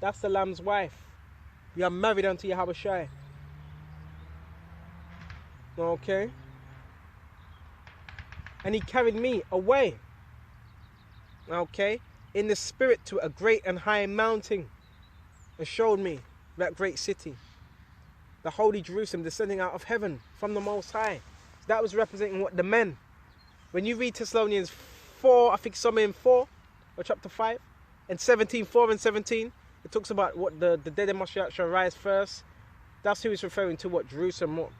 That's the Lamb's wife. We are married unto Yahawashi. Okay? And he carried me away. Okay? In the spirit to a great and high mountain. And showed me that great city. The holy Jerusalem descending out of heaven from the Most High. So that was representing what the men. When you read Thessalonians 4, I think somewhere in 4 or chapter 5, and 17, 4 and 17, it talks about what the dead in Mashiach shall rise first. That's who he's referring to, what Jerusalem, what,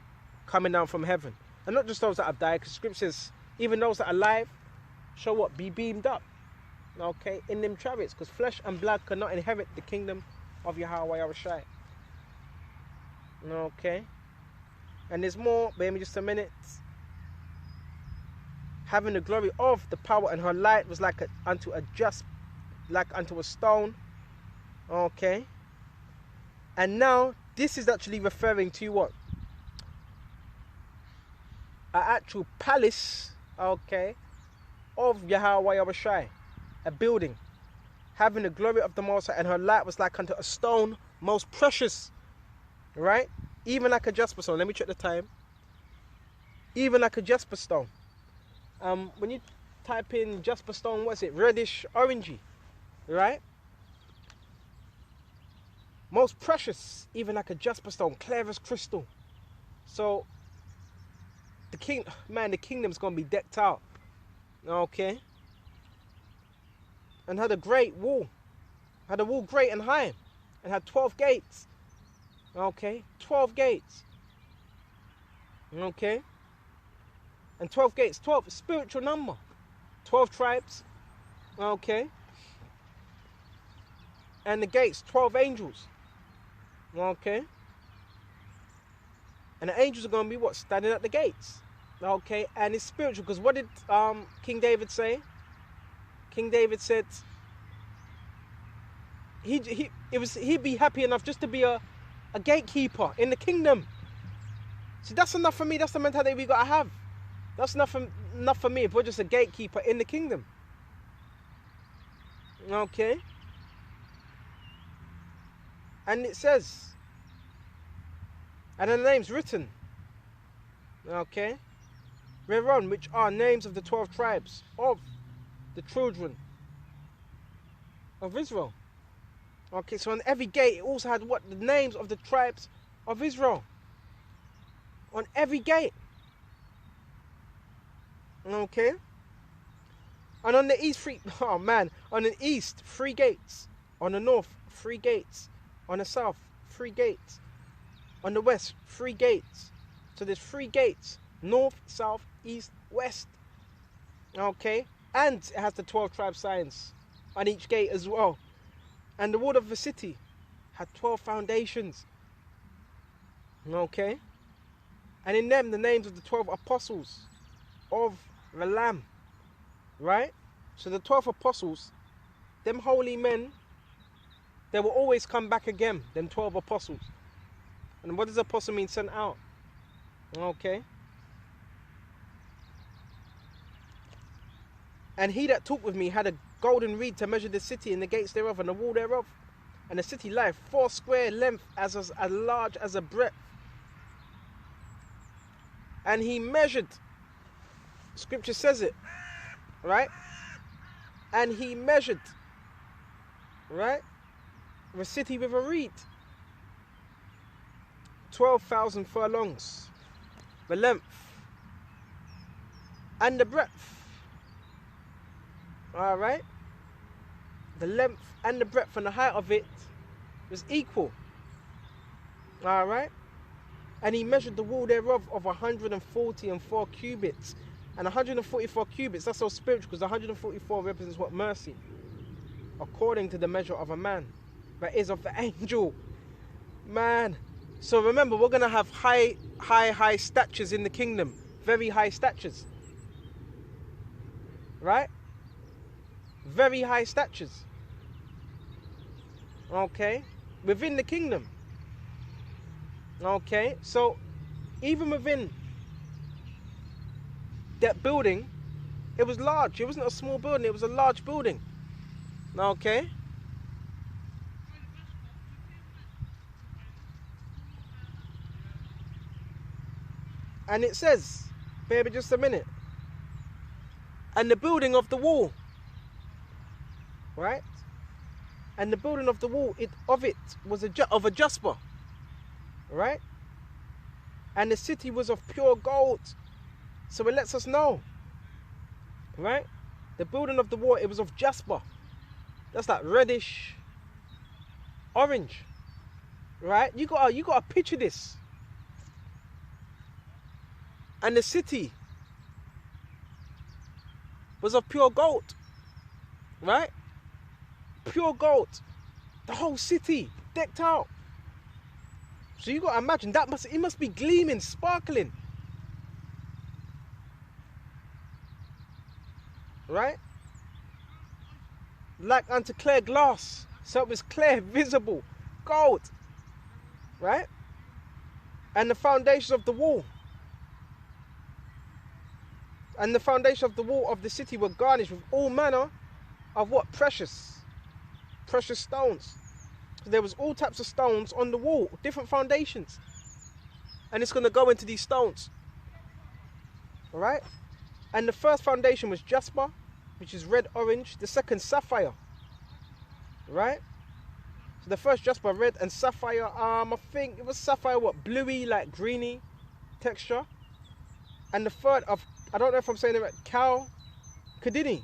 coming down from heaven. And not just those that have died, because scripture says, even those that are alive shall what? Be beamed up. Okay, in them chariots, because flesh and blood cannot inherit the kingdom of Yahweh Yahawashi. Okay. And there's more, bear me just a minute. Having the glory of the power, and her light was like unto a stone. Okay. And now this is actually referring to what? An actual palace, okay, of Yahweh Yahawashi. A building. Having the glory of the Most High, and her light was like unto a stone, most precious. Right? Even like a jasper stone. Let me check the time. Even like a jasper stone. When you type in jasper stone, what's it? Reddish, orangey. Right? Most precious. Even like a jasper stone. Clear as crystal. So, the kingdom's going to be decked out. Okay? And had a great wall. Had a wall great and high. And had 12 gates. Okay? 12 gates. Okay? And 12 gates. 12, spiritual number. 12 tribes. Okay? And the gates, 12 angels. Okay? And the angels are going to be what? Standing at the gates. Okay? And it's spiritual. Because what did King David say? King David said he'd be happy enough just to be a gatekeeper in the kingdom. See, that's enough for me. That's the mentality we got to have. That's enough for me if we're just a gatekeeper in the kingdom. Okay? And it says, and the names written. Okay? Whereon, which are names of the 12 tribes of the children of Israel. Okay, so on every gate it also had what? The names of the tribes of Israel. On every gate. Okay? And on the east, on the east, 3 gates. On the north, 3 gates. On the south, 3 gates. On the west, 3 gates. So there's 3 gates. North, south, east, west. Okay? And it has the 12 tribe signs on each gate as well. And the wall of the city had 12 foundations. Okay? And in them, the names of the 12 apostles of the Lamb. Right? So the 12 apostles, them holy men, they will always come back again, them 12 apostles. And what does apostle mean? Sent out. Okay? And he that talked with me had a golden reed to measure the city and the gates thereof and the wall thereof. And the city lieth 4 square length as large as a breadth. And he measured. Scripture says it. Right? And he measured. Right? The city with a reed. 12,000 furlongs. The length. And the breadth. Alright? The length and the breadth and the height of it was equal. Alright? And he measured the wall thereof of 144 cubits. And 144 cubits, that's so spiritual, because 144 represents what? Mercy. According to the measure of a man. That is of the angel. Man. So remember, we're going to have high statures in the kingdom. Very high statures. Right? Very high statures. Okay? Within the kingdom. Okay? So, even within that building, it was large. It wasn't a small building, it was a large building. Okay? And it says, bear me just a minute. And the building of the wall, right? And the building of the wall of it was of a jasper, right? And the city was of pure gold. So it lets us know, right? The building of the wall, it was of jasper. That's like reddish, orange, right? You gotta picture this. And the city was of pure gold, right? Pure gold. The whole city decked out. So you gotta imagine that it must be gleaming, sparkling, right? Like unto clear glass. So it was clear, visible, gold, right? And the foundations of the wall. And the foundation of the wall of the city were garnished with all manner of what? Precious stones. So there was all types of stones on the wall, different foundations. And it's going to go into these stones. Alright? And the first foundation was jasper, which is red-orange. The second, sapphire. Right? So the first jasper, red, and sapphire, I think it was sapphire, what? Bluey, like greeny texture. And the third of, I don't know if I'm saying it right, cadini.